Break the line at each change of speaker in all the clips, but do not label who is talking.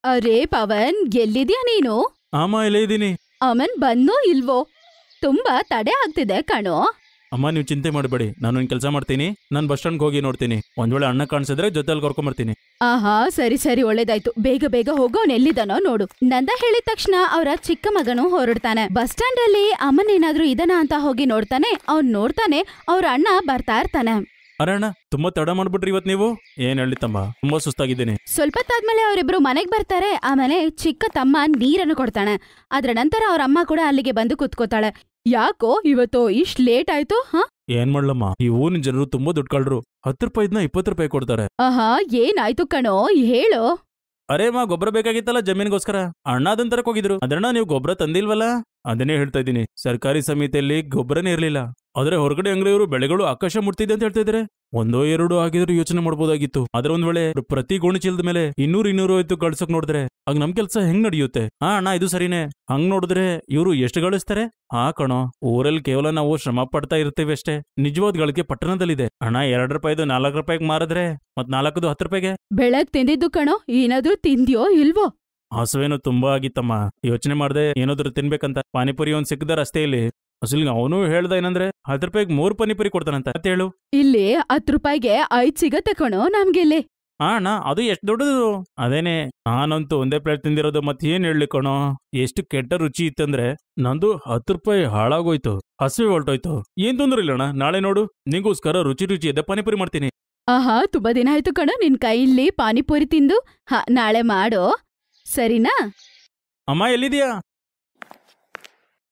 ಅರೇ ಪವನ್, ಎಲ್ಲಿದ್ಯಾ ನೀನು?
ಅಮ್ಮ ಇಲ್ಲೇ ಇದ್ದೀನಿ.
ಅಮನ್ ಬಂದೋ ಇಲ್ವೋ? ತುಂಬಾ ತಡೆ ಆಗ್ತಿದೆ ಕಣೋ.
ಅಮ್ಮ ನೀವು ಚಿಂತೆ ಮಾಡಬೇಡಿ, ನಾನು ಒಂದು ಕೆಲಸ ಮಾಡ್ತೀನಿ. ನಾನು ಬಸ್ ಸ್ಟ್ಯಾಂಡ್ಗೆ ಹೋಗಿ ನೋಡ್ತೀನಿ. ಒಂದ್ ವೇಳೆ ಅಣ್ಣ ಕಾಣಿಸಿದ್ರೆ ಜೊತೆಲಿ ಕರ್ಕೊಂಬರ್ತೀನಿ.
ಆಹಾ, ಸರಿ ಸರಿ, ಒಳ್ಳೇದಾಯ್ತು. ಬೇಗ ಬೇಗ ಹೋಗೋ, ಎಲ್ಲಿದ್ದಾನೋ ನೋಡು. ನಂದ ಹೇಳಿದ ತಕ್ಷಣ ಅವರ ಚಿಕ್ಕ ಮಗನು ಹೊರಡ್ತಾನೆ. ಬಸ್ ಸ್ಟ್ಯಾಂಡ್ ಅಲ್ಲಿ ಅಮ್ಮನ್ ಏನಾದ್ರೂ ಇದನ ಅಂತ ಹೋಗಿ ನೋಡ್ತಾನೆ. ಅವ್ನ್ ನೋಡ್ತಾನೆ ಅವ್ರ ಅಣ್ಣ ಬರ್ತಾ ಇರ್ತಾನೆ.
ಅರೆ ಅಣ್ಣ, ತುಂಬಾ ತಡ ಮಾಡ್ಬಿಟ್ರಿ ಇವತ್ ನೀವು. ಏನ್ ಹೇಳಿ ತಮ್ಮ, ತುಂಬಾ ಸುಸ್ತಾಗಿದ್ದೀನಿ.
ಸ್ವಲ್ಪ ಹೊತ್ತಾದ್ಮೇಲೆ ಅವರಿಬ್ರು ಮನೆಗ್ ಬರ್ತಾರೆ. ಆಮೇಲೆ ಚಿಕ್ಕ ತಮ್ಮ ನೀರನ್ನು ಕೊಡ್ತಾನೆ. ಅದ್ರ ನಂತರ ಅವ್ರ ಅಮ್ಮ ಕೂಡ ಅಲ್ಲಿಗೆ ಬಂದು ಕುತ್ಕೋತಾಳೆ. ಯಾಕೋ ಇವತ್ತು ಇಷ್ಟ್ ಲೇಟ್ ಆಯ್ತು?
ಏನ್ ಮಾಡ್ಲಮ್ಮ, ಈ ಊರಿನ ಜನರು ತುಂಬಾ ದುಡ್ಡು ಕಳ್ರು. 10 ರೂಪಾಯಿದ್ನ 20 ರೂಪಾಯಿ ಕೊಡ್ತಾರೆ.
ಆಹಾ, ಏನಾಯ್ತು ಕಣೋ, ಹೇಳು.
ಅರೆ ಮಾ, ಗೊಬ್ಬರ ಬೇಕಾಗಿತ್ತಲ್ಲ ಜಮೀನ್ಗೋಸ್ಕರ. ಅಣ್ಣ ಅದನ್ ತರಕ್ ಹೋಗಿದ್ರು. ಅದನ್ನ ನೀವು ಗೊಬ್ಬರ ತಂದಿಲ್ವಲ್ಲ? ಅದನ್ನೇ ಹೇಳ್ತಾ ಇದ್ದೀನಿ. ಸರ್ಕಾರಿ ಸಮಿತಿಯಲ್ಲಿ ಗೊಬ್ಬರನೇ ಇರ್ಲಿಲ್ಲ. ಆದ್ರೆ ಹೊರಗಡೆ ಅಂಗಡಿಯವರು ಬೆಳೆಗಳು ಆಕಾಶ ಮುಟ್ತಿದೆ ಅಂತ ಹೇಳ್ತಾ ಇದ್ರೆ. 1-2 ಆಗಿದ್ರು ಯೋಚನೆ ಮಾಡ್ಬೋದಾಗಿತ್ತು. ಆದ್ರೆ ಒಂದ್ ವೇಳೆ ಪ್ರತಿ ಗೋಣಿ ಚೀಲದ ಮೇಲೆ 200 ಆಯ್ತು ಕಳ್ಸಕ್ ನೋಡಿದ್ರೆ ಆಗ ನಮ್ ಕೆಲ್ಸ ಹೆಂಗ್ ನಡೆಯುತ್ತೆ? ಅಣ್ಣ ಇದು ಸರಿನೇ. ಹಂಗ್ ನೋಡಿದ್ರೆ ಇವ್ರು ಎಷ್ಟು ಗಳಿಸ್ತಾರೆ? ಕಣೋ, ಊರಲ್ಲಿ ಕೇವಲ ನಾವು ಶ್ರಮ ಪಡ್ತಾ ಇರ್ತೀವಿ ಅಷ್ಟೇ. ನಿಜವಾದ ಗಳಿಕೆ ಪಟ್ಟಣದಲ್ಲಿದೆ. ಅಣ್ಣ 2 ರೂಪಾಯಿದು 4 ರೂಪಾಯಿಗೆ ಮಾರಿದ್ರೆ ಮತ್ 4ದು 10 ರೂಪಾಯಿಗೆ.
ಬೆಳಗ್ ತಿಂದಿದ್ದು ಕಣೋ, ಏನಾದ್ರೂ ತಿಂದ್ಯೋ ಇಲ್ವೋ?
ಹಸುವೇನು ತುಂಬಾ ಆಗಿತ್ತಮ್ಮ. ಯೋಚನೆ ಮಾಡ್ದೆ ಏನಾದ್ರು ತಿನ್ಬೇಕಂತ. ಪಾನಿಪುರಿ ಒಂದ್ ಸಿಕ್ಕದ ರಸ್ತೆಯಲ್ಲಿ. ಅಸಲಿಗೆ ಅವನು ಹೇಳ್ದ ಏನಂದ್ರೆ 10 ರೂಪಾಯಿಗೆ 3 ಪಾನಿಪುರಿ ಕೊಡ್ತಾನಂತ. ಹೇಳು.
ಇಲ್ಲಿ 10 ರೂಪಾಯಿಗೆ 5 ಸಿಗತ್ತೆ ಕಣೋ ನಮ್ಗೆಲ್ಲಿ.
ಅಣ್ಣ ಅದು ಎಷ್ಟು ದೊಡ್ಡದು. ಅದೇನೆ, ನಾನಂತೂ ಒಂದೇ ಪ್ಲೇಟ್ ತಿಂದಿರೋದು. ಮತ್ ಏನ್ ಹೇಳಿ ಕಣೋ, ಎಷ್ಟು ಕೆಟ್ಟ ರುಚಿ ಇತ್ತಂದ್ರೆ ನಂದು 10 ರೂಪಾಯಿ ಹಾಳಾಗೋಯ್ತು. ಹಸಿವೆ ಹೊಲ್ಟೋಯ್ತು. ಏನ್ ತೊಂದ್ರೆ ಇಲ್ಲ ಅಣ್ಣ, ನಾಳೆ ನೋಡು ನಿಂಗೋಸ್ಕರ ರುಚಿ ಇದೆ ಪಾನಿಪುರಿ ಮಾಡ್ತೀನಿ.
ಆಹಾ, ತುಂಬಾ ದಿನ ಆಯ್ತು ಕಣೋ ನಿನ್ ಕೈಲಿ ಪಾನಿಪುರಿ ತಿಂದು. ನಾಳೆ ಮಾಡೋ, ಸರಿನಾ?
ಅಮ್ಮ ಎಲ್ಲಿದ್ಯಾ?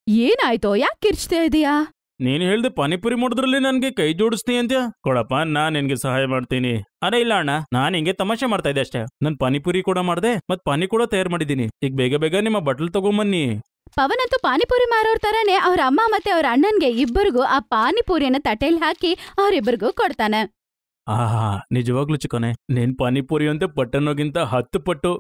ಏನಾಯ್ತೋ, ಯಾಕೆ ಕಿರ್ಚ್ತಾ ಇದೀಯಾ?
ನೀನ್ ಹೇಳ್ದೆ ಪಾನಿಪುರಿ ಮಾಡೋದ್ರಲ್ಲಿ ನನ್ಗೆ ಕೈ ಜೋಡಿಸ್ತೀನಿ ಅಂತ. ಕೊಡಪ್ಪ, ನಾನ್ ನಿನ್ಗೆ ಸಹಾಯ ಮಾಡ್ತೀನಿ. ಅರೆ ಇಲ್ಲ ಅಣ್ಣ, ನಾನ್ ಹಿಂಗೆ ತಮಾಷೆ ಮಾಡ್ತಾ ಇದ್ದೆ ಅಷ್ಟೇ. ನನ್ ಪಾನಿಪುರಿ ಕೂಡ ಮಾಡ್ದೆ, ಮತ್ ಪಾನಿ ಕೂಡ ತಯಾರು ಮಾಡಿದೀನಿ. ಈಗ ಬೇಗ ಬೇಗ ನಿಮ್ಮ ಬಟ್ಲ್ ತಗೊಂಬನ್ನಿ.
ಪವನ್ ಅಂತೂ ಪಾನಿಪುರಿ ಮಾರೋರ್ ತರಾನೇ ಅವ್ರ ಅಮ್ಮ ಮತ್ತೆ ಅವ್ರ ಅಣ್ಣನ್ಗೆ ಇಬ್ಬರಿಗೂ ಆ ಪಾನಿಪುರಿಯನ್ನ ತಟ್ಟೆಲ್ ಹಾಕಿ ಅವ್ರಿಬ್ಬರಿಗೂ ಕೊಡ್ತಾನೆ.
ನಿಜವಾಗ್ಲೂ ಚಿಕ್ಕನೆ, ನೀನ್ ಪಾನಿಪುರಿ ಅಂತ ಪಟ್ಟಣಗಿಂತ 10 ಪಟ್ಟು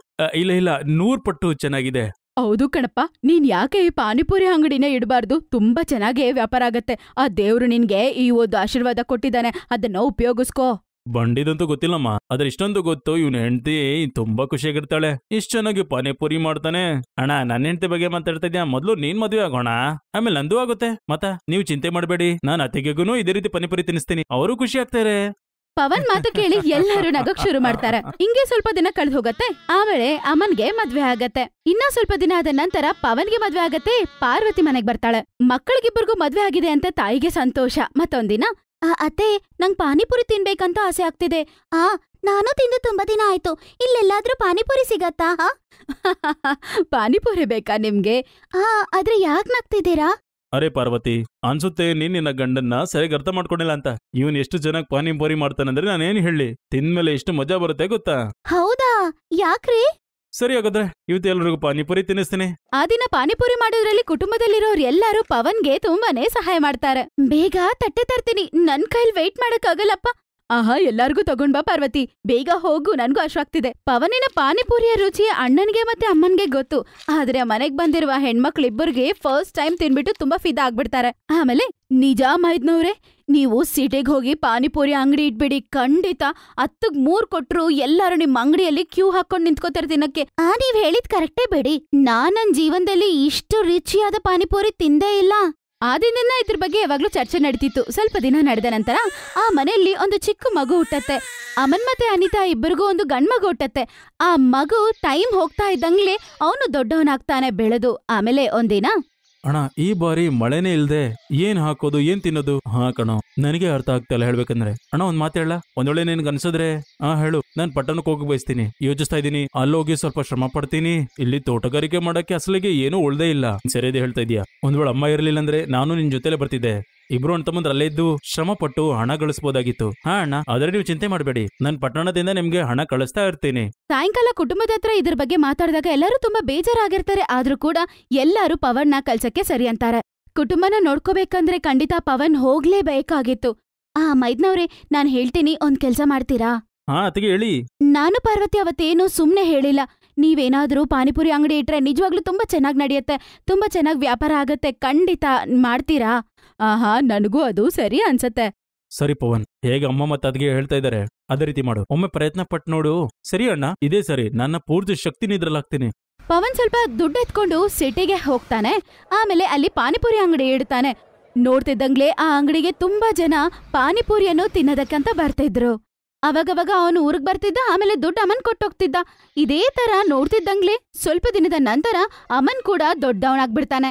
ಇಲ್ಲ 100 ಪಟ್ಟು ಚೆನ್ನಾಗಿದೆ.
ಹೌದು ಕಣಪ್ಪ, ನೀನ್ ಯಾಕೆ ಈ ಪಾನಿಪುರಿ ಅಂಗಡಿನ ಇಡಬಾರ್ದು? ತುಂಬಾ ಚೆನ್ನಾಗಿ ವ್ಯಾಪಾರ ಆಗತ್ತೆ. ಆ ದೇವ್ರು ನಿನ್ಗೆ ಈ ಒಂದು ಆಶೀರ್ವಾದ ಕೊಟ್ಟಿದ್ದಾನೆ, ಅದನ್ನ ಉಪಯೋಗಿಸ್ಕೋ.
ಬಂಡಿದಂತೂ ಗೊತ್ತಿಲ್ಲಮ್ಮ, ಆದ್ರೆ ಇಷ್ಟೊಂದು ಗೊತ್ತು. ಇವ್ನ ಹೆಂಡತಿ ತುಂಬಾ ಖುಷಿಯಾಗಿರ್ತಾಳೆ. ಇಷ್ಟ ಚೆನ್ನಾಗಿ ಪಾನಿಪುರಿ ಮಾಡ್ತಾನೆ. ಅಣ್ಣ, ನನ್ನ ಹೆಂಡತಿ ಬಗ್ಗೆ ಮಾತಾಡ್ತಾ ಇದ್ಯಾ? ಮೊದ್ಲು ನೀನ್ ಮದ್ವೆ ಆಗೋಣ, ಆಮೇಲೆ ನಂದು ಆಗುತ್ತೆ. ನೀವು ಚಿಂತೆ ಮಾಡಬೇಡಿ, ನಾನ್ ಅತ್ತಿಗೆಗೂ ಇದೇ ರೀತಿ ಪಾನಿಪುರಿ ತಿನ್ನಿಸ್ತೀನಿ. ಅವರು ಖುಷಿ ಆಗ್ತಾರೆ.
ಪವನ್ ಮಾತು ಕೇಳಿ ಎಲ್ಲರೂ ನಗಕ್ ಶುರು ಮಾಡ್ತಾರೆ. ಹಿಂಗೆ ಸ್ವಲ್ಪ ದಿನ ಕಳೆದು ಹೋಗತ್ತೆ. ಆಮೇಲೆ ಅಮನ್ಗೆ ಮದ್ವೆ ಆಗತ್ತೆ. ಇನ್ನ ಸ್ವಲ್ಪ ದಿನ ಆದ ನಂತರ ಪವನ್ಗೆ ಮದ್ವೆ ಆಗತ್ತೆ. ಪಾರ್ವತಿ ಮನೆಗ್ ಬರ್ತಾಳೆ. ಮಕ್ಕಳಿಗಿಬ್ಬರಿಗೂ ಮದ್ವೆ ಆಗಿದೆ ಅಂತ ತಾಯಿಗೆ ಸಂತೋಷ. ಮತ್ತೊಂದಿನ, ಅತ್ತೆ, ನಂಗ್ ಪಾನಿಪುರಿ ತಿನ್ಬೇಕಂತ ಆಸೆ ಆಗ್ತಿದೆ. ನಾನು ತಿಂದು ತುಂಬಾ ದಿನ ಆಯ್ತು. ಇಲ್ಲೆಲ್ಲಾದ್ರೂ ಪಾನಿಪುರಿ ಸಿಗತ್ತಾ? ಪಾನಿಪುರಿ ಬೇಕಾ ನಿಮ್ಗೆ? ಆದ್ರೆ ಯಾಕೆ ನಗ್ತಿದ್ದೀರಾ?
ಅರೆ ಪಾರ್ವತಿ, ಅನ್ಸುತ್ತೆ ನೀನ್ ನಿನ್ನ ಗಂಡನ್ನ ಸರಿಯಾಗಿ ಅರ್ಥ ಮಾಡ್ಕೊಂಡಿಲ್ಲ ಅಂತ. ಇವನ್ ಎಷ್ಟು ಚೆನ್ನಾಗಿ ಪಾನಿಪುರಿ ಮಾಡ್ತಾನಂದ್ರೆ ನಾನೇನು ಹೇಳಿ, ತಿಂದ್ಮೇಲೆ ಎಷ್ಟು ಮಜಾ ಬರುತ್ತೆ ಗೊತ್ತಾ?
ಹೌದಾ? ಯಾಕ್ರಿ?
ಸರಿ, ಹಾಗಾದ್ರೆ ಇವತ್ತು ಎಲ್ರಿಗೂ ಪಾನಿಪುರಿ ತಿನ್ನಿಸ್ತೀನಿ.
ಆ ದಿನ ಪಾನಿಪುರಿ ಮಾಡೋದ್ರಲ್ಲಿ ಕುಟುಂಬದಲ್ಲಿರೋರು ಎಲ್ಲರೂ ಪವನ್ಗೆ ತುಂಬಾನೇ ಸಹಾಯ ಮಾಡ್ತಾರೆ. ಬೇಗ ತಟ್ಟೆ ತರ್ತೀನಿ, ನನ್ ಕೈಲಿ ವೆಯ್ಟ್ ಮಾಡಕ್ ಆಗಲ್ಲಪ್ಪ. ಎಲ್ಲಾರ್ಗೂ ತಗೊಂಡ್ ಬಾ ಪಾರ್ವತಿ, ಬೇಗ ಹೋಗು, ನನ್ಗೂ ಅಶ್ವಾಗ್ತಿದೆ. ಪವನಿನ ಪಾನಿಪುರಿಯ ರುಚಿ ಅಣ್ಣನ್ಗೆ ಮತ್ತೆ ಅಮ್ಮನ್ಗೆ ಗೊತ್ತು. ಆದ್ರೆ ಮನೆಗ್ ಬಂದಿರುವ ಹೆಣ್ಮಕ್ಳಿಬ್ಬರಿಗೆ ಫಸ್ಟ್ ಟೈಮ್ ತಿನ್ಬಿಟ್ಟು ತುಂಬಾ ಫಿದಾ ಆಗ್ಬಿಡ್ತಾರೆ. ಆಮೇಲೆ, ನಿಜ ಮೈದ್ನವ್ರೆ, ನೀವು ಸಿಟಿಗೆ ಹೋಗಿ ಪಾನಿಪುರಿ ಅಂಗಡಿ ಇಟ್ಬಿಡಿ. ಖಂಡಿತ 10ಗೆ 3 ಕೊಟ್ರು ಎಲ್ಲಾರು ನಿಮ್ ಅಂಗಡಿಯಲ್ಲಿ ಕ್ಯೂ ಹಾಕೊಂಡ್ ನಿಂತ್ಕೋತಾರೆ ತಿನ್ನಕ್ಕೆ. ನೀವ್ ಹೇಳಿದ್ ಕರೆಕ್ಟೇ ಬಿಡಿ. ನನ್ ಜೀವನದಲ್ಲಿ ಇಷ್ಟು ರುಚಿಯಾದ ಪಾನಿಪುರಿ ತಿಂದೇ ಇಲ್ಲ. ಆ ದಿನ ಇದ್ರ ಬಗ್ಗೆ ಯಾವಾಗ್ಲೂ ಚರ್ಚೆ ನಡೀತಿತ್ತು. ಸ್ವಲ್ಪ ದಿನ ನಡೆದ ನಂತರ ಆ ಮನೆಯಲ್ಲಿ ಒಂದು ಚಿಕ್ಕ ಮಗು ಹುಟ್ಟತ್ತೆ. ಅಮನ್ ಮತ್ತೆ ಅನಿತಾ ಇಬ್ಬರಿಗೂ ಒಂದು ಗಂಡ್ಮಗು ಹುಟ್ಟತ್ತೆ. ಆ ಮಗು ಟೈಮ್ ಹೋಗ್ತಾ ಇದ್ದಂಗ್ಲೆ ಅವನು ದೊಡ್ಡವನಾಗ್ತಾನೆ, ಬೆಳೆದು. ಆಮೇಲೆ ಒಂದಿನ,
ಅಣ್ಣ ಈ ಬಾರಿ ಮಳೆನೇ ಇಲ್ದೆ ಏನ್ ಹಾಕೋದು ಏನ್ ತಿನ್ನೋದು? ಕಣೋ, ನನಗೆ ಅರ್ಥ ಆಗ್ತಾ ಹೇಳ್ಬೇಕಂದ್ರೆ. ಅಣ್ಣ ಒಂದ್ ಮಾತು ಹೇಳ, ಒಂದ್ ವೇಳೆ ನಿನ್ಗೆ ಅನ್ಸಿದ್ರೆ ಹೇಳು. ನಾನ್ ಪಟ್ಟಣಕ್ಕೆ ಹೋಗಿ ಬಯಸ್ತೀನಿ, ಯೋಚಿಸ್ತಾ ಇದ್ದೀನಿ. ಅಲ್ಲೋಗಿ ಸ್ವಲ್ಪ ಶ್ರಮ ಪಡ್ತೀನಿ. ಇಲ್ಲಿ ತೋಟಗಾರಿಕೆ ಮಾಡಕ್ಕೆ ಅಸಲಿಗೆ ಏನೂ ಉಳ್ದೇ ಇಲ್ಲ. ಸರಿಯಾದ ಹೇಳ್ತಾ ಇದೀಯಾ. ಒಂದ್ ವೇಳೆ ಅಮ್ಮ ಇರ್ಲಿಲ್ಲ ಅಂದ್ರೆ ನಾನು ನಿನ್ ಜೊತೆಲೆ ಬರ್ತಿದ್ದೆ. ಇಬ್ರು ಅಣ್ಣ ತಮ್ಮಂದ್ರ ಅಲ್ಲೇ ಇದ್ದು ಶ್ರಮ ಪಟ್ಟು ಹಣ ಗಳಿಸಬಹುದಾಗಿತ್ತು. ಅಣ್ಣ, ಆದ್ರೆ ನೀವು ಚಿಂತೆ ಮಾಡಬೇಡಿ, ನಾನ್ ಪಟ್ಟಣದಿಂದ ನಿಮ್ಗೆ ಹಣ ಕಳಿಸ್ತಾ ಇರ್ತೀನಿ.
ಸಾಯಂಕಾಲ ಕುಟುಂಬದ ಹತ್ರ ಇದ್ರ ಬಗ್ಗೆ ಮಾತಾಡಿದಾಗ ಎಲ್ಲರೂ ತುಂಬಾ ಬೇಜಾರಾಗಿರ್ತಾರೆ. ಆದ್ರೂ ಕೂಡ ಎಲ್ಲರೂ ಪವನ್ನ ಕಲ್ಸಕ್ಕೆ ಸರಿ ಅಂತಾರೆ. ಕುಟುಂಬನ ನೋಡ್ಕೋಬೇಕಂದ್ರೆ ಖಂಡಿತ ಪವನ್ ಹೋಗ್ಲೇಬೇಕಾಗಿತ್ತು. ಮೈದ್ನವ್ರೆ, ನಾನ್ ಹೇಳ್ತೀನಿ, ಒಂದ್ ಕೆಲ್ಸ ಮಾಡ್ತೀರಾ?
ಅತ್ತಿಗೆ ಹೇಳಿ.
ನಾನು ಪಾರ್ವತಿ ಅವತ್ತೇನು ಸುಮ್ನೆ ಹೇಳಿಲ್ಲ. ನೀವೇನಾದ್ರೂ ಪಾನಿಪುರಿ ಅಂಗಡಿ ಇಟ್ರೆ ನಿಜವಾಗ್ಲೂ ತುಂಬಾ ಚೆನ್ನಾಗಿ ನಡೆಯುತ್ತೆ, ತುಂಬಾ ಚೆನ್ನಾಗಿ ವ್ಯಾಪಾರ ಆಗತ್ತೆ. ಖಂಡಿತ ಮಾಡ್ತೀರಾ? ನನಗೂ ಅದು ಸರಿ ಅನ್ಸತ್ತೆ.
ಸರಿ ಪವನ್, ಹೇಗೆ ಅಮ್ಮ ಮತ್ತೆ ಅದ್ಗೆ ಹೇಳ್ತಾ ಇದ್ದಾರೆ ಅದೇ ರೀತಿ ಮಾಡು. ಒಮ್ಮೆ ಪ್ರಯತ್ನ ಪಟ್ಟು ನೋಡು. ಸರಿ ಅಣ್ಣ, ಇದೇ ಸರಿ. ನನ್ನ ಪೂರ್ತಿ ಶಕ್ತಿನ ಇದ್ರಲ್ಲಿ ಹಾಕ್ತೀನಿ.
ಪವನ್ ಸ್ವಲ್ಪ ದುಡ್ಡು ಎತ್ಕೊಂಡು ಸಿಟಿಗೆ ಹೋಗ್ತಾನೆ. ಆಮೇಲೆ ಅಲ್ಲಿ ಪಾನಿಪುರಿ ಅಂಗಡಿ ಇಡ್ತಾನೆ. ನೋಡ್ತಿದ್ದಂಗ್ಲೆ ಆ ಅಂಗಡಿಗೆ ತುಂಬಾ ಜನ ಪಾನಿಪುರಿಯನ್ನು ತಿನ್ನೋದಕ್ಕಂತ ಬರ್ತಿದ್ರು. ಅವಾಗವಾಗ ಅವನು ಊರಿಗೆ ಬರ್ತಿದ್ದ, ಆಮೇಲೆ ದುಡ್ಡು ಅಮನ್ ಕೊಟ್ಟೋಗ್ತಿದ್ದ. ಇದೇ ತರ ನೋಡ್ತಿದ್ದಂಗ್ಲೆ ಸ್ವಲ್ಪ ದಿನದ ನಂತರ ಅಮನ್ ಕೂಡ ದೊಡ್ಡವನಾಗ್ಬಿಡ್ತಾನೆ.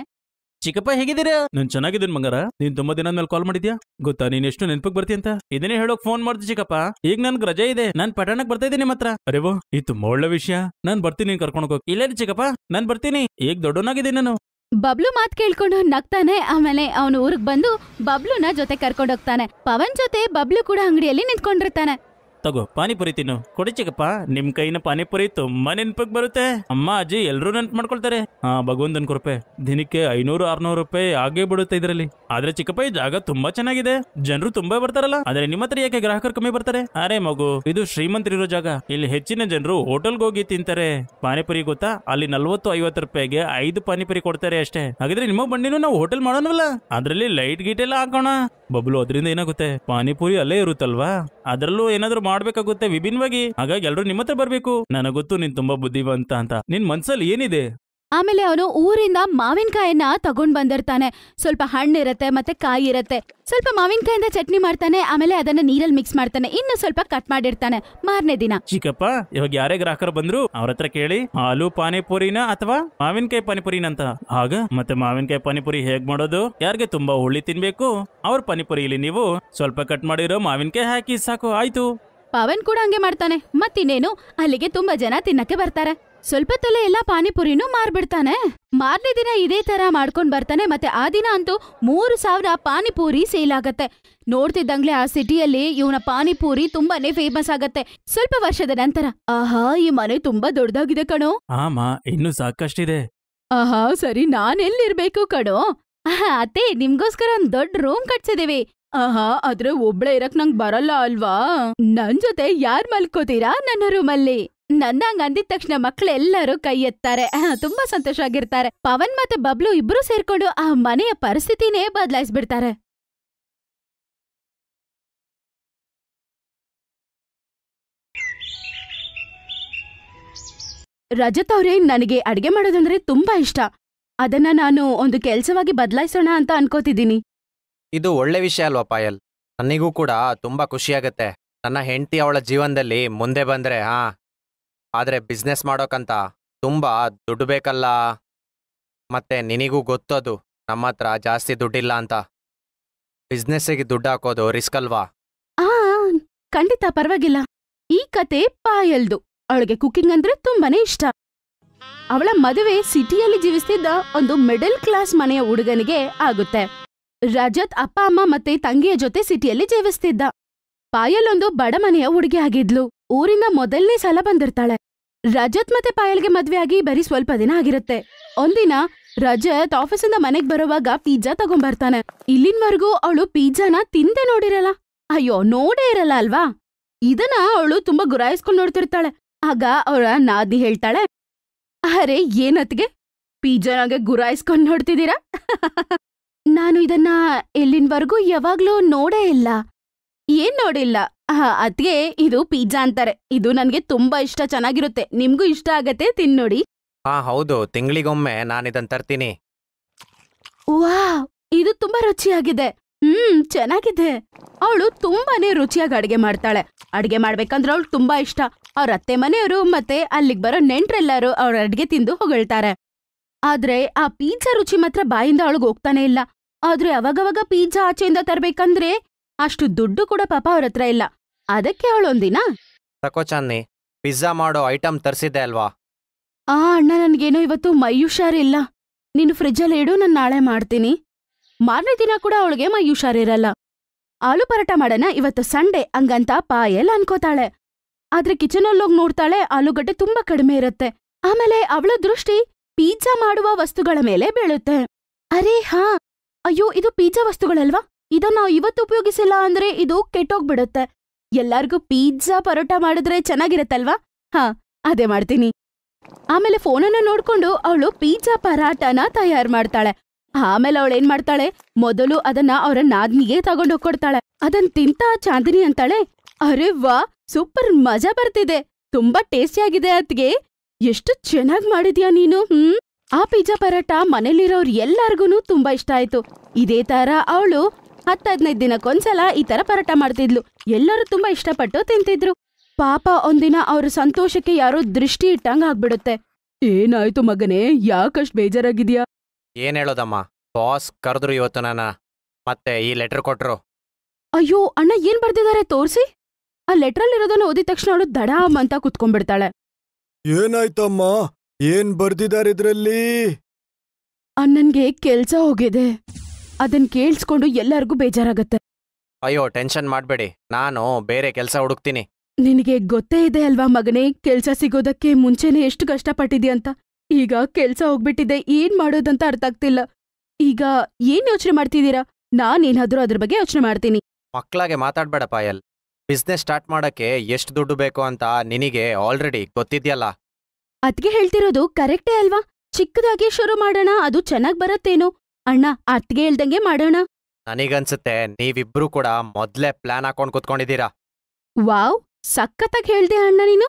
ಚಿಕ್ಕಪ್ಪ ಹೇಗಿದ್ದೀರಾ? ನಾನ್ ಚೆನ್ನಾಗಿದ್ದೀನಿ ಮಂಗಾರ. ನೀನ್ ತುಂಬಾ ದಿನ ಮೇಲೆ ಕಾಲ್ ಮಾಡಿದ್ಯಾ ಗೊತ್ತಾ? ನೀನ್ ಎಷ್ಟು ನೆನಪಿಗೆ ಬರ್ತೀಯ ಅಂತ ಇದನ್ನೇ ಹೇಳೋಕ್ ಫೋನ್ ಮಾಡ್ತಿ ಚಿಕ್ಕಪ್ಪ. ಈಗ ನನ್ಗೆ ರಜೆ ಇದೆ, ನಾನ್ ಪಟ್ಟಣಕ್ಕೆ ಬರ್ತಾ ಇದ್ದೀನಿ ಮಾತ್ರ. ಅರೇವೋ, ಇದು ತುಂಬಾ ಒಳ್ಳೆ ವಿಷಯ. ನಾನ್ ಬರ್ತೀನಿ, ಕರ್ಕೊಂಡು ಹೋಗ್. ಇಲ್ಲ ಚಿಕ್ಕಪ್ಪ, ನಾನ್ ಬರ್ತೀನಿ. ಈಗ ದೊಡ್ಡವನಾಗಿದ್ದೀನಿ ನಾನು.
ಬಬ್ಲು ಮಾತ್ ಕೇಳ್ಕೊಂಡು ನಗ್ತಾನೆ. ಆಮೇಲೆ ಅವನು ಊರಿಗೆ ಬಂದು ಬಬ್ಲುನ ಜೊತೆ ಕರ್ಕೊಂಡೋಗ್ತಾನೆ. ಪವನ್ ಜೊತೆ ಬಬ್ಲು ಕೂಡ ಅಂಗಡಿಯಲ್ಲಿ ನಿಂತ್ಕೊಂಡಿರ್ತಾನೆ.
ತಗೋ ಪಾನಿಪುರಿ ತಿನ್ನು. ಕೊಡಿ ಚಿಕ್ಕಪ್ಪ, ನಿಮ್ ಕೈನ ಪಾನಿಪುರಿ ತುಂಬಾ ನೆನ್ಪಕ್ ಬರುತ್ತೆ. ಅಮ್ಮ ಅಜ್ಜಿ ಎಲ್ರೂ ನೆನ್ಪು ಮಾಡ್ಕೊಳ್ತಾರೆ. ಭಗವಂತನ್ ಕೃಪೆ. ದಿನಕ್ಕೆ 500-600 ರೂಪಾಯಿ ಆಗೇ ಬಿಡುತ್ತೆ ಇದ್ರಲ್ಲಿ. ಆದ್ರೆ ಚಿಕ್ಕಪ್ಪ, ಈ ಜಾಗ ತುಂಬಾ ಚೆನ್ನಾಗಿದೆ, ಜನರು ತುಂಬಾ ಬರ್ತಾರಲ್ಲ. ಆದ್ರೆ ನಿಮ್ಮ ಹತ್ರ ಯಾಕೆ ಗ್ರಾಹಕರು ಕಮ್ಮಿ ಬರ್ತಾರೆ? ಅರೆ ಮಗು, ಇದು ಶ್ರೀಮಂತರಿರೋ ಜಾಗ. ಇಲ್ಲಿ ಹೆಚ್ಚಿನ ಜನರು ಹೋಟೆಲ್ಗೆ ಹೋಗಿ ತಿಂತಾರೆ. ಪಾನಿಪುರಿ ಗೊತ್ತಾ, ಅಲ್ಲಿ 40-50 ರೂಪಾಯಿಗೆ 5 ಪಾನಿಪುರಿ ಕೊಡ್ತಾರೆ ಅಷ್ಟೇ. ಹಾಗಿದ್ರೆ ನಿಮ್ಮ ಬಂಡಿನೂ ನಾವು ಹೋಟೆಲ್ ಮಾಡೋಣವಲ್ಲ, ಅದ್ರಲ್ಲಿ ಲೈಟ್ ಗೀಟ್ ಎಲ್ಲ ಹಾಕೋಣ. ಬಬ್ಲು, ಅದರಿಂದ ಏನಾಗುತ್ತೆ, ಪಾನಿಪುರಿ ಅಲ್ಲೇ ಇರುತ್ತಲ್ವಾ, ಅದ್ರಲ್ಲೂ ಏನಾದ್ರು ಮಾಡ್ಬೇಕಾಗುತ್ತೆ ವಿಭಿನ್ನವಾಗಿ. ಹಾಗಾಗಿ ಎಲ್ರು ನಿಮ್ಮ ಹತ್ರ ಬರ್ಬೇಕು. ನನಗ್ ಗೊತ್ತು ನೀನ್ ತುಂಬಾ ಬುದ್ಧಿವಂತ ಅಂತ. ನಿನ್ ಮನ್ಸಲ್ಲಿ ಏನಿದೆ?
ಆಮೇಲೆ ಅವನು ಊರಿಂದ ಮಾವಿನಕಾಯಿನ ತಗೊಂಡ್ ಬಂದಿರ್ತಾನೆ. ಸ್ವಲ್ಪ ಹಣ್ಣಿರತ್ತೆ ಮತ್ತೆ ಕಾಯಿ ಇರತ್ತೆ. ಸ್ವಲ್ಪ ಮಾವಿನಕಾಯಿಂದ ಚಟ್ನಿ ಮಾಡ್ತಾನೆ. ಆಮೇಲೆ ಅದನ್ನ ನೀರಲ್ಲಿ ಮಿಕ್ಸ್ ಮಾಡ್ತಾನೆ. ಇನ್ನು ಸ್ವಲ್ಪ ಕಟ್ ಮಾಡಿರ್ತಾನೆ. ಮಾರನೇ ದಿನ
ಚಿಕ್ಕಪ್ಪ, ಇವಾಗ ಯಾರೇ ಗ್ರಾಹಕರು ಬಂದ್ರು ಅವ್ರ ಹತ್ರ ಕೇಳಿ ಹಾಲು ಪಾನಿಪುರಿನ ಅಥವಾ ಮಾವಿನಕಾಯಿ ಪಾನಿಪುರಿನ ಅಂತ. ಆಗ ಮತ್ತೆ ಮಾವಿನಕಾಯಿ ಪಾನಿಪುರಿ ಹೇಗ್ ಮಾಡೋದು, ಯಾರಿಗೆ ತುಂಬಾ ಹುಳಿ ತಿನ್ಬೇಕು ಅವ್ರ ಪಾನಿಪುರಿಲಿ ನೀವು ಸ್ವಲ್ಪ ಕಟ್ ಮಾಡಿರೋ ಮಾವಿನಕಾಯಿ ಹಾಕಿ ಸಾಕು, ಆಯ್ತು.
ಪವನ್ ಕೂಡ ಹಂಗೆ ಮಾಡ್ತಾನೆ. ಮತ್ತಿನ್ನೇನು, ಅಲ್ಲಿಗೆ ತುಂಬಾ ಜನ ತಿನ್ನಕ್ಕೆ ಬರ್ತಾರೆ. ಸ್ವಲ್ಪ ತಲೆ ಎಲ್ಲಾ ಪಾನಿಪುರಿನೂ ಮಾರ್ಬಿಡ್ತಾನೆ. ಮಾರನೇ ದಿನ ಇದೇ ತರ ಮಾಡ್ಕೊಂಡ್ ಬರ್ತಾನೆ. ಮತ್ತೆ ಆ ದಿನ ಅಂತೂ 3000 ಪಾನಿಪುರಿ ಸೇಲ್ ಆಗತ್ತೆ. ನೋಡ್ತಿದ್ದಂಗ್ಲೆ ಆ ಸಿಟಿಯಲ್ಲಿ ಇವನ ಪಾನಿಪುರಿ ತುಂಬಾನೇ ಫೇಮಸ್ ಆಗತ್ತೆ. ಸ್ವಲ್ಪ ವರ್ಷದ ನಂತರ, ಆಹಾ, ಈ ಮನೆ ತುಂಬಾ ದೊಡ್ಡದಾಗಿದೆ ಕಣೋ.
ಆಮಾ, ಇನ್ನು ಸಾಕಷ್ಟಿದೆ.
ಆಹಾ, ಸರಿ, ನಾನೆಲ್ಲಿರ್ಬೇಕು ಕಣೋ? ಅತ್ತೆ, ನಿಮ್ಗೋಸ್ಕರ ಒಂದ್ ದೊಡ್ಡ ರೂಮ್ ಕಟ್ಸಿದೀವಿ. ಆಹಾ, ಆದ್ರೆ ಒಬ್ಳೆ ಇರಕ್ ನಂಗ್ ಬರಲ್ಲ ಅಲ್ವಾ? ನನ್ ಜೊತೆ ಯಾರ್ ಮಲ್ಕೋತೀರಾ ನನ್ನ ರೂಮಲ್ಲಿ? ನನ್ನಂಗ್ ಅಂದಿದ ತಕ್ಷಣ ಮಕ್ಳೆಲ್ಲರೂ ಕೈ ಎತ್ತಾರೆ. ತುಂಬಾ ಸಂತೋಷ ಆಗಿರ್ತಾರೆ. ಪವನ್ ಮತ್ತೆ ಬಬ್ಲು ಇಬ್ರು ಸೇರ್ಕೊಂಡು ಆ ಮನೆಯ ಪರಿಸ್ಥಿತಿನೇ ಬದಲಾಯಿಸ್ಬಿಡ್ತಾರೆ. ರಜತ್ ಅವ್ರೆ, ನನಗೆ ಅಡ್ಗೆ ಮಾಡೋದಂದ್ರೆ ತುಂಬಾ ಇಷ್ಟ. ಅದನ್ನ ನಾನು ಒಂದು ಕೆಲ್ಸವಾಗಿ ಬದಲಾಯಿಸೋಣ ಅಂತ ಅನ್ಕೋತಿದ್ದೀನಿ.
ಇದು ಒಳ್ಳೆ ವಿಷಯ ಅಲ್ವಾ ಪಾಯಲ್? ನನಗೂ ಕೂಡ ತುಂಬಾ ಖುಷಿಯಾಗತ್ತೆ. ನನ್ನ ಹೆಂಡತಿ ಅವಳ ಜೀವನದಲ್ಲಿ ಮುಂದೆ ಬಂದ್ರೆ. ಆದ್ರೆ ಬಿಸ್ನೆಸ್ ಮಾಡೋಕಂತ ತುಂಬಾ ದುಡ್ಡು ಬೇಕಲ್ಲ. ಮತ್ತೆ ನಿನಗೂ ಗೊತ್ತದು, ನಮ್ಮ ಹತ್ರ ಜಾಸ್ತಿ ದುಡ್ಡಿಲ್ಲ ಅಂತ. ಬಿಸ್ನೆಸ್ಸಿಗೆ ದುಡ್ಡು ಹಾಕೋದು ರಿಸ್ಕ್ ಅಲ್ವಾ?
ಖಂಡಿತ ಪರವಾಗಿಲ್ಲ. ಈ ಕತೆ ಪಾಯಲ್ದು. ಅವಳಿಗೆ ಕುಕಿಂಗ್ ಅಂದ್ರೆ ತುಂಬಾನೇ ಇಷ್ಟ. ಅವಳ ಮದುವೆ ಸಿಟಿಯಲ್ಲಿ ಜೀವಿಸ್ತಿದ್ದ ಒಂದು ಮಿಡಲ್ ಕ್ಲಾಸ್ ಮನೆಯ ಹುಡುಗನಿಗೆ ಆಗುತ್ತೆ. ರಜತ್ ಅಪ್ಪ ಅಮ್ಮ ಮತ್ತೆ ತಂಗಿಯ ಜೊತೆ ಸಿಟಿಯಲ್ಲಿ ಜೀವಿಸ್ತಿದ್ದ. ಪಾಯಲ್ ಒಂದು ಬಡ ಮನೆಯ ಹುಡುಗಿ ಆಗಿದ್ಲು. ಊರಿಂದ ಮೊದಲನೇ ಸಲ ಬಂದಿರ್ತಾಳೆ. ರಜತ್ ಮತ್ತೆ ಪಾಯಲ್ಗೆ ಮದ್ವೆ ಆಗಿ ಬರೀ ಸ್ವಲ್ಪ ದಿನ ಆಗಿರುತ್ತೆ. ಒಂದಿನ ರಜತ್ ಆಫೀಸಿಂದ ಮನೆಗ್ ಬರುವಾಗ ಪಿಜ್ಜಾ ತಗೊಂಡ್ಬರ್ತಾನೆ. ಇಲ್ಲಿನವರೆಗೂ ಅವಳು ಪಿಜ್ಜಾನ ತಿಂದೆ ನೋಡಿರಲ್ಲ. ಅಯ್ಯೋ, ನೋಡೇ ಇರಲ್ಲ ಅಲ್ವಾ? ಇದನ್ನ ಅವಳು ತುಂಬಾ ಗುರಾಯಿಸ್ಕೊಂಡ್ ನೋಡ್ತಿರ್ತಾಳೆ. ಆಗ ಅವಳ ನಾದಿ ಹೇಳ್ತಾಳೆ, ಅರೆ ಏನತ್ಗೆ ಪಿಜ್ಜಾನಾಗೆ ಗುರಾಯಿಸ್ಕೊಂಡ್ ನೋಡ್ತಿದ್ದೀರಾ? ನಾನು ಇದನ್ನ ಇಲ್ಲಿನವರೆಗೂ ಯಾವಾಗ್ಲೂ ನೋಡೇ ಇಲ್ಲ. ಏನ್ ನೋಡಿಲ್ಲ? ಅದ್ಗೆ ಇದು ಪಿಜ್ಜಾ ಅಂತಾರೆ. ಇದು ನನ್ಗೆ ತುಂಬಾ ಇಷ್ಟ, ಚೆನ್ನಾಗಿರುತ್ತೆ. ನಿಮ್ಗೂ ಇಷ್ಟ ಆಗತ್ತೆ, ತಿನ್ನೋಡಿ.
ಹೌದು, ತಿಂಗಳಿಗೊಮ್ಮೆ ನಾನಿದನ್ ತರ್ತೀನಿ.
ವಾಹ್, ಇದು ತುಂಬಾ ರುಚಿಯಾಗಿದೆ. ಚೆನ್ನಾಗಿದೆ. ಅವಳು ತುಂಬಾನೇ ರುಚಿಯಾಗಿ ಅಡ್ಗೆ ಮಾಡ್ತಾಳೆ. ಅಡ್ಗೆ ಮಾಡ್ಬೇಕಂದ್ರೆ ಅವಳು ತುಂಬಾ ಇಷ್ಟ. ಅವ್ರ ಅತ್ತೆ ಮನೆಯವರು ಮತ್ತೆ ಅಲ್ಲಿಗೆ ಬರೋ ನೆಂಟ್ರೆಲ್ಲರೂ ಅವ್ರ ಅಡ್ಗೆ ತಿಂದು ಹೊಗಳ್ತಾರೆ. ಆದ್ರೆ ಆ ಪಿಜ್ಜಾ ರುಚಿ ಮಾತ್ರ ಬಾಯಿಂದ ಅವಳಿಗೆ ಹೋಗ್ತಾನೆ ಇಲ್ಲ. ಆದ್ರೆ ಅವಾಗವಾಗ ಪಿಜ್ಜಾ ಆಚೆಯಿಂದ ತರ್ಬೇಕಂದ್ರೆ ಅಷ್ಟು ದುಡ್ಡು ಕೂಡ ಪಾಪ ಅವ್ರ ಹತ್ರ ಇಲ್ಲ. ಅದಕ್ಕೆ ಅವಳೊಂದಿನ,
ತಕೋ ಚಾನ್ನಿ, ಪಿಜ್ಜಾ ಮಾಡೋ ಐಟಮ್ ತರ್ಸಿದ್ದೆ ಅಲ್ವಾ?
ಅಣ್ಣ, ನನ್ಗೇನೋ ಇವತ್ತು ಮೈ ಹುಷಾರಿಲ್ಲ. ನೀನು ಫ್ರಿಜ್ಜಲ್ಲಿ ಇಡು, ನಾನು ನಾಳೆ ಮಾಡ್ತೀನಿ. ಮಾರನೇ ದಿನ ಕೂಡ ಅವಳಿಗೆ ಮೈ ಹುಷಾರಿರಲ್ಲ. ಆಲೂ ಪರಾಟ ಮಾಡೋಣ, ಇವತ್ತು ಸಂಡೇ ಹಂಗಂತ ಪಾಯಲ್ ಅನ್ಕೋತಾಳೆ. ಆದ್ರೆ ಕಿಚನಲ್ಲಿ ಹೋಗಿ ನೋಡ್ತಾಳೆ, ಆಲೂಗಡ್ಡೆ ತುಂಬಾ ಕಡಿಮೆ ಇರುತ್ತೆ. ಆಮೇಲೆ ಅವಳ ದೃಷ್ಟಿ ಪಿಜ್ಜಾ ಮಾಡುವ ವಸ್ತುಗಳ ಮೇಲೆ ಬೀಳುತ್ತೆ. ಅರೇ ಅಯ್ಯೋ, ಇದು ಪಿಜ್ಜಾ ವಸ್ತುಗಳಲ್ವಾ? ಇದನ್ನ ನಾವು ಇವತ್ತು ಉಪಯೋಗಿಸಿಲ್ಲ ಅಂದ್ರೆ ಇದು ಕೆಟ್ಟೋಗ್ಬಿಡುತ್ತೆ. ಎಲ್ಲಾರ್ಗೂ ಪಿಜ್ಜಾ ಪರೋಟ ಮಾಡಿದ್ರೆ ಚೆನ್ನಾಗಿರತ್ತಲ್ವಾ? ಅದೇ ಮಾಡ್ತೀನಿ. ಆಮೇಲೆ ಫೋನನ್ನ ನೋಡ್ಕೊಂಡು ಅವಳು ಪಿಜ್ಜಾ ಪರಾಟನ ತಯಾರು ಮಾಡ್ತಾಳೆ. ಆಮೇಲೆ ಅವಳೇನ್ ಮಾಡ್ತಾಳೆ, ಮೊದಲು ಅದನ್ನ ಅವರ ನಾದ್ನಿಗೆ ತಗೊಂಡೋಗ್ ಕೊಡ್ತಾಳೆ. ಅದನ್ ತಿಂತ ಚಾಂದಿನಿ ಅಂತಾಳೆ, ಅರೆ ವಾ, ಸೂಪರ್ ಮಜಾ ಬರ್ತಿದೆ, ತುಂಬಾ ಟೇಸ್ಟಿಯಾಗಿದೆ ಅತ್ಗೆ, ಎಷ್ಟು ಚೆನ್ನಾಗ್ ಮಾಡಿದ್ಯಾ ನೀನು. ಆ ಪಿಜ್ಜಾ ಪರಾಟ ಮನೇಲಿರೋರ್ ಎಲ್ಲಾರ್ಗೂನು ತುಂಬಾ ಇಷ್ಟ ಆಯ್ತು. ಇದೇ ತರ ಅವಳು 10-15 ದಿನಕ್ಕೊಂದ್ಸಲ ಈ ತರ ಪರಾಟ ಮಾಡ್ತಿದ್ಲು. ಎಲ್ಲರೂ ತುಂಬಾ ಇಷ್ಟಪಟ್ಟು ತಿಂತಿದ್ರು. ಪಾಪ ಒಂದಿನ ಅವ್ರ ಸಂತೋಷಕ್ಕೆ ಯಾರೋ ದೃಷ್ಟಿ ಇಟ್ಟಂಗ್ ಆಗ್ಬಿಡುತ್ತೆ. ಏನಾಯ್ತು ಮಗನೇ, ಯಾಕಷ್ಟ್ ಬೇಜಾರಾಗಿದ್ಯಾ?
ಏನ್ ಹೇಳೋದಮ್ಮ, ಬಾಸ್ ಕರೆದ್ರು ಇವತ್ತು ನನ್ನ, ಮತ್ತೆ ಈ ಲೆಟರ್ ಕೊಟ್ರು.
ಅಯ್ಯೋ ಅಣ್ಣ, ಏನ್ ಬರ್ದಿದ್ದಾರೆ ತೋರ್ಸಿ. ಆ ಲೆಟ್ರಲ್ಲಿರೋದನ್ನ ಓದಿದ ತಕ್ಷಣ ಅವಳು ದಡಾಮ್ ಅಂತ ಕುತ್ಕೊಂಡ್ಬಿಡ್ತಾಳೆ.
ಏನಾಯ್ತಮ್ಮ, ಏನ್ ಬರ್ದಿದ್ದಾರೆ ಇದ್ರಲ್ಲಿ?
ಅಣ್ಣನ್ಗೆ ಕೆಲ್ಸ ಹೋಗಿದೆ. ಅದನ್ ಕೇಳಿಸ್ಕೊಂಡು ಎಲ್ಲರಿಗೂ ಬೇಜಾರಾಗತ್ತೆ.
ಅಯ್ಯೋ ಟೆನ್ಷನ್ ಮಾಡ್ಬೇಡಿ, ನಾನು ಬೇರೆ ಕೆಲಸ ಹುಡುಕ್ತೀನಿ.
ನಿನಗೆ ಗೊತ್ತೇ ಇದೆ ಅಲ್ವಾ ಮಗನೇ, ಕೆಲ್ಸ ಸಿಗೋದಕ್ಕೆ ಮುಂಚೆನೆ ಎಷ್ಟು ಕಷ್ಟಪಟ್ಟಿದ್ಯಾ ಅಂತ. ಈಗ ಕೆಲ್ಸ ಹೋಗ್ಬಿಟ್ಟಿದೆ, ಏನ್ ಮಾಡೋದಂತ ಅರ್ಥ ಆಗ್ತಿಲ್ಲ. ಈಗ ಏನ್ ಯೋಚನೆ ಮಾಡ್ತಿದ್ದೀರಾ? ನಾನೇನಾದ್ರೂ ಅದ್ರ ಬಗ್ಗೆ ಯೋಚನೆ ಮಾಡ್ತೀನಿ.
ಮಕ್ಳಾಗೆ ಮಾತಾಡ್ಬೇಡ ಪಾಯಲ್. ಬಿಸ್ನೆಸ್ ಸ್ಟಾರ್ಟ್ ಮಾಡಕ್ಕೆ ಎಷ್ಟು ದುಡ್ಡು ಬೇಕು ಅಂತ ನಿನಗೆ ಆಲ್ರೆಡಿ ಗೊತ್ತಿದ್ಯಲ್ಲ.
ಅದ್ಗೆ ಹೇಳ್ತಿರೋದು ಕರೆಕ್ಟೇ ಅಲ್ವಾ? ಚಿಕ್ಕದಾಗಿ ಶುರು ಮಾಡೋಣ, ಅದು ಚೆನ್ನಾಗ್ ಬರತ್ತೇನೋ. ಅಣ್ಣ, ಅತ್ಗೆ ಹೇಳ್ದಂಗೆ ಮಾಡೋಣ.
ನನಗನ್ಸುತ್ತೆ ನೀವಿಬ್ರು ಕೂಡ ಮೊದ್ಲೇ ಪ್ಲಾನ್ ಹಾಕೊಂಡ್ ಕುತ್ಕೊಂಡಿದ್ದೀರಾ.
ವಾವ್, ಸಖತ್ತಾಗ್ ಹೇಳ್ದೆ ಅಣ್ಣ ನೀನು.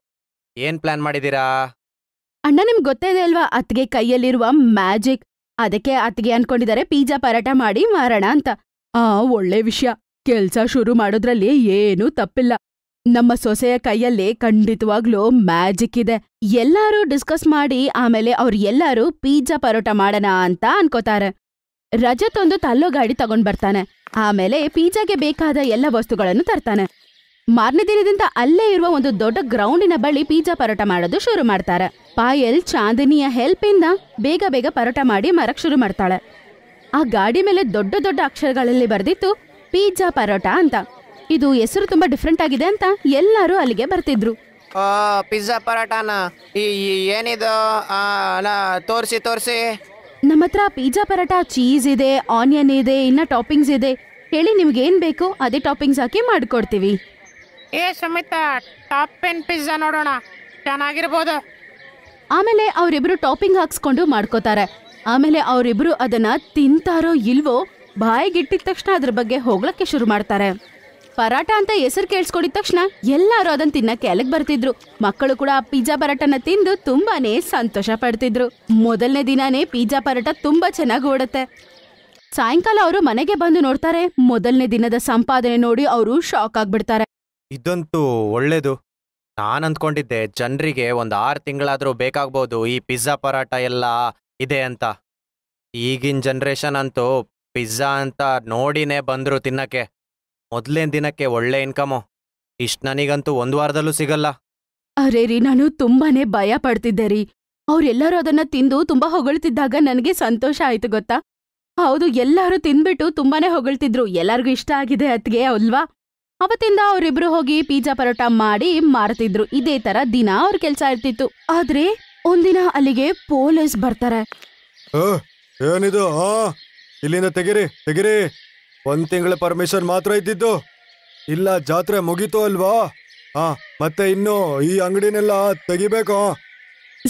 ಏನ್ ಪ್ಲಾನ್ ಮಾಡಿದೀರಾ?
ಅಣ್ಣ, ನಿಮ್ಗ್ ಗೊತ್ತೇ ಇದೆ ಅಲ್ವಾ ಅತ್ಗೆ ಕೈಯಲ್ಲಿರುವ ಮ್ಯಾಜಿಕ್. ಅದಕ್ಕೆ ಅತ್ಗೆ ಅನ್ಕೊಂಡಿದ್ದಾರೆ ಪಿಜ್ಜಾ ಪರಾಟ ಮಾಡಿ ಮಾರೋಣ ಅಂತ. ಒಳ್ಳೆ ವಿಷಯ. ಕೆಲ್ಸ ಶುರು ಮಾಡೋದ್ರಲ್ಲಿ ಏನೂ ತಪ್ಪಿಲ್ಲ. ನಮ್ಮ ಸೊಸೆಯ ಕೈಯಲ್ಲಿ ಖಂಡಿತವಾಗ್ಲೂ ಮ್ಯಾಜಿಕ್ ಇದೆ. ಎಲ್ಲಾರು ಡಿಸ್ಕಸ್ ಮಾಡಿ ಆಮೇಲೆ ಎಲ್ಲಾರು ಪಿಜ್ಜಾ ಪರೋಟ ಮಾಡೋಣ ಅಂತ ಅನ್ಕೋತಾರೆ. ರಜತ್ ಒಂದು ತಲ್ಲೋ ಗಾಡಿ ತಗೊಂಡ್ ಬರ್ತಾನೆ. ಆಮೇಲೆ ಪಿಜ್ಜಾಗೆ ಬೇಕಾದ ಎಲ್ಲ ವಸ್ತುಗಳನ್ನು ತರ್ತಾನೆ. ಮಾರನೇ ದಿನದಿಂದ ಅಲ್ಲೇ ಇರುವ ಒಂದು ದೊಡ್ಡ ಗ್ರೌಂಡಿನ ಬಳಿ ಪಿಜ್ಜಾ ಪರೋಟ ಮಾಡೋದು ಶುರು ಮಾಡ್ತಾರೆ. ಪಾಯಲ್ ಚಾಂದಿನಿಯ ಹೆಲ್ಪಿಂದ ಬೇಗ ಬೇಗ ಪರೋಟ ಮಾಡಿ ಮಾರಕ್ ಶುರು ಮಾಡ್ತಾಳೆ. ಆ ಗಾಡಿ ಮೇಲೆ ದೊಡ್ಡ ದೊಡ್ಡ ಅಕ್ಷರಗಳಲ್ಲಿ ಬರ್ದಿತ್ತು ಪಿಜ್ಜಾ ಪರೋಟ ಅಂತ. ಇದು ಹೆಸರು ತುಂಬಾ ಡಿಫ್ರೆಂಟ್ ಆಗಿದೆ ಅಂತ ಎಲ್ಲರೂ ಅಲ್ಲಿಗೆ ಬರ್ತಿದ್ರು.
ಪಿಜ್ಜಾ ಪರಾಟಾನ ಏನಿದು? ತೋರ್ಸಿ.
ನಮ್ಮ ಹತ್ರ ಪಿಜ್ಜಾ ಪರಾಟ ಚೀಸ್ ಇದೆ, ಆನಿಯನ್ ಇದೆ, ಇನ್ನ ಟಾಪಿಂಗ್ಸ್ ಇದೆ. ಹೇಳಿ ನಿಮ್ಗೆ ಏನ್ ಬೇಕು, ಅದೇ ಟಾಪಿಂಗ್ಸ್ ಹಾಕಿ ಮಾಡ್ಕೊಡ್ತೀವಿ.
ಸುಮಿತ, ಟಾಪ್ ಅಂಡ್ ಪಿಜ್ಜಾ ನೋಡೋಣ, ಚೆನ್ನಾಗಿರ್ಬೋದು.
ಆಮೇಲೆ ಅವರಿಬ್ರು ಟಾಪಿಂಗ್ ಹಾಕ್ಸ್ಕೊಂಡು ಮಾಡ್ಕೋತಾರೆ. ಆಮೇಲೆ ಅವರಿಬ್ರು ಅದನ್ನ ತಿಂತಾರೋ ಇಲ್ವೋ, ಬಾಯಿಗಿಟ್ಟಿದ ತಕ್ಷಣ ಅದ್ರ ಬಗ್ಗೆ ಹೋಗ್ಲಕ್ಕೆ ಶುರು ಮಾಡ್ತಾರೆ. ಪರಾಟ ಅಂತ ಹೆಸರು ಕೇಳಿಸ್ಕೊಂಡಿದ ತಕ್ಷಣ ಎಲ್ಲಾರು ಅದನ್ನ ತಿನ್ನಕ್ಕೆ ಅಲ್ಲಿಗೆ ಬರ್ತಿದ್ರು. ಮಕ್ಕಳು ಕೂಡ ಆ ಪಿಜ್ಜಾ ಪರಾಟನ ತಿಂದು ತುಂಬಾನೇ ಸಂತೋಷ ಪಡ್ತಿದ್ರು. ಮೊದಲನೇ ದಿನಾನೇ ಪಿಜ್ಜಾ ಪರಾಟ ತುಂಬಾ ಚೆನ್ನಾಗಿ ಓಡುತ್ತೆ. ಸಾಯಂಕಾಲ ಅವರು ಮನೆಗೆ ಬಂದು ನೋಡ್ತಾರೆ. ಮೊದಲನೇ ದಿನದ ಸಂಪಾದನೆ ನೋಡಿ ಅವರು ಶಾಕ್ ಆಗ್ಬಿಡ್ತಾರೆ.
ಇದಂತೂ ಒಳ್ಳೇದು. ನಾನ್ ಅಂದ್ಕೊಂಡಿದ್ದೆ ಜನರಿಗೆ 6 ತಿಂಗಳಾದ್ರೂ ಬೇಕಾಗ್ಬೋದು ಈ ಪಿಜ್ಜಾ ಪರಾಟ ಎಲ್ಲ ಇದೆ ಅಂತ. ಈಗಿನ ಜನ್ರೇಷನ್ ಅಂತೂ ಪಿಜ್ಜಾ ಅಂತ ನೋಡಿನೇ ಬಂದ್ರು ತಿನ್ನಕ್ಕೆ. ಮೊದ್ಲೇನ್ ದಿನಕ್ಕೆ ಒಳ್ಳೆ ಇನ್ಕಮು. ಇಷ್ಟ್ ನನಗಂತೂ 1 ವಾರದಲ್ಲೂ ಸಿಗಲ್ಲ.
ಅರೇ ರೀ, ನಾನು ತುಂಬಾನೇ ಭಯ ಪಡ್ತಿದ್ದೆ ರೀ. ಅವ್ರೆಲ್ಲರೂ ಅದನ್ನ ತಿಂದು ತುಂಬಾ ಹೊಗಳ್ತಿದ್ದಾಗ ನನಗೆ ಸಂತೋಷ ಆಯ್ತು ಗೊತ್ತಾ. ಹೌದು, ಎಲ್ಲರೂ ತಿಂದ್ಬಿಟ್ಟು ತುಂಬಾನೇ ಹೊಗಳ್ತಿದ್ರು. ಎಲ್ಲರಿಗೂ ಇಷ್ಟ ಆಗಿದೆ ಅತ್ಗೆ ಅಲ್ವಾ. ಅವತ್ತಿಂದ ಅವರಿಬ್ರು ಹೋಗಿ ಪಿಜ್ಜಾ ಪರೋಟ ಮಾಡಿ ಮಾರ್ತಿದ್ರು. ಇದೇ ತರ ದಿನ ಅವ್ರ ಕೆಲ್ಸ ಇರ್ತಿತ್ತು. ಆದ್ರೆ ಒಂದಿನ ಅಲ್ಲಿಗೆ ಪೊಲೀಸ್ ಬರ್ತಾರೆ.
ಏನಿದು? ಇಲ್ಲಿಂದ ತೆಗಿರಿ. 1 ತಿಂಗಳ ಪರ್ಮಿಷನ್ ಮಾತ್ರ ಇದ್ದಿದ್ದು. ಇಲ್ಲ, ಜಾತ್ರೆ ಮುಗೀತು ಅಲ್ವಾ? ಮತ್ತೆ ಇನ್ನು ಈ ಅಂಗಡಿನೆಲ್ಲ ತೆಗಿಬೇಕು.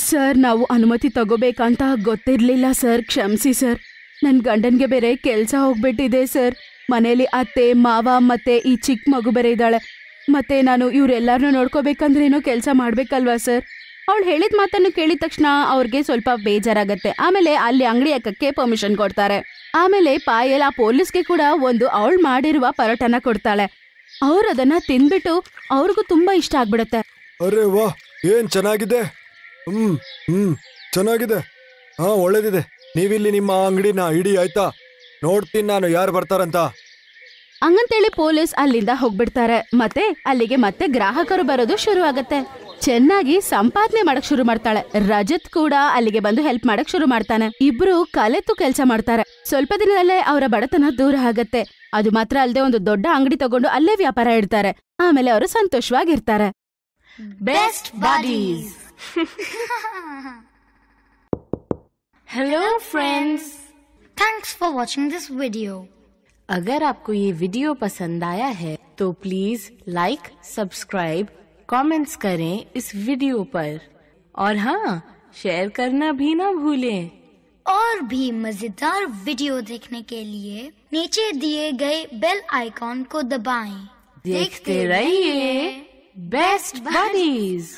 ಸರ್, ನಾವು ಅನುಮತಿ ತಗೋಬೇಕಂತ ಗೊತ್ತಿರ್ಲಿಲ್ಲ ಸರ್, ಕ್ಷಮಿಸಿ ಸರ್. ನನ್ ಗಂಡನ್ಗೆ ಬೇರೆ ಕೆಲ್ಸ ಹೋಗ್ಬಿಟ್ಟಿದೆ ಸರ್. ಮನೇಲಿ ಅತ್ತೆ, ಮಾವ ಮತ್ತೆ ಈ ಚಿಕ್ಕ ಮಗು ಬೇರೆ ಇದ್ದಾಳೆ. ಮತ್ತೆ ನಾನು ಇವ್ರೆಲ್ಲಾರನ್ನೂ ನೋಡ್ಕೋಬೇಕಂದ್ರೇನೋ ಕೆಲ್ಸ ಮಾಡ್ಬೇಕಲ್ವಾ ಸರ್. ಅವಳು ಹೇಳಿದ ಮಾತನ್ನು ಕೇಳಿದ ತಕ್ಷಣ ಅವ್ರಿಗೆ ಸ್ವಲ್ಪ ಬೇಜಾರಾಗತ್ತೆ. ಆಮೇಲೆ ಅಲ್ಲಿ ಅಂಗಡಿ ಹಾಕಕ್ಕೆ ಪರ್ಮಿಷನ್ ಕೊಡ್ತಾರೆ. ಆಮೇಲೆ ಪಾಯಲ್ ಆ ಪೊಲೀಸ್ಗೆ ಕೂಡ ಅವಳು ಮಾಡಿರುವ ಪರೋಟನ ಕೊಡ್ತಾಳೆ. ಅವ್ರು ಅದನ್ನ ತಿಂದ್ಬಿಟ್ಟು ಅವ್ರಿಗೂ ತುಂಬಾ ಇಷ್ಟ ಆಗ್ಬಿಡತ್ತೆ.
ಅರೆ ವಾ, ಏನ್ ಚೆನ್ನಾಗಿದೆ. ಚೆನ್ನಾಗಿದೆ. ಒಳ್ಳೇದಿದೆ. ನೀವಿಲ್ಲಿ ನಿಮ್ಮ ಅಂಗಡಿನ ಇಡಿ, ಆಯ್ತಾ? ನೋಡ್ತೀನಿ ನಾನು ಯಾರು ಬರ್ತಾರಂತ.
ಹಂಗಂತೇಳಿ ಪೊಲೀಸ್ ಅಲ್ಲಿಂದ ಹೋಗ್ಬಿಡ್ತಾರೆ. ಅಲ್ಲಿಗೆ ಮತ್ತೆ ಗ್ರಾಹಕರು ಬರೋದು ಶುರು ಆಗತ್ತೆ. ಚೆನ್ನಾಗಿ ಸಂಪಾದನೆ ಮಾಡಕ್ ಶುರು ಮಾಡ್ತಾಳೆ. ರಜತ್ ಕೂಡ ಅಲ್ಲಿಗೆ ಬಂದು ಹೆಲ್ಪ್ ಮಾಡಕ್ ಶುರು ಮಾಡ್ತಾನೆ. ಇಬ್ರು ಕಲೆತು ಕೆಲಸ ಮಾಡ್ತಾರೆ. ಸ್ವಲ್ಪ ದಿನದಲ್ಲೇ ಅವರ ಬಡತನ ದೂರ ಆಗತ್ತೆ. ಅದು ಮಾತ್ರ ಅಲ್ಲದೆ ಒಂದು ದೊಡ್ಡ ಅಂಗಡಿ ತಗೊಂಡು ಅಲ್ಲೇ ವ್ಯಾಪಾರ ಇಡ್ತಾರೆ. ಆಮೇಲೆ ಅವರು ಸಂತೋಷವಾಗಿರ್ತಾರೆ.
Best buddies. Hello friends,
thanks for watching this video.
अगर आपको ये वीडियो पसंद आया है तो प्लीज लाइक, सब्सक्राइब, कमेंट्स करें इस वीडियो पर और हाँ, शेयर करना भी ना भूलें.
और भी मजेदार वीडियो देखने के लिए नीचे दिए गए बेल आइकॉन को दबाएं।
देखते रहिए बेस्ट बडीज।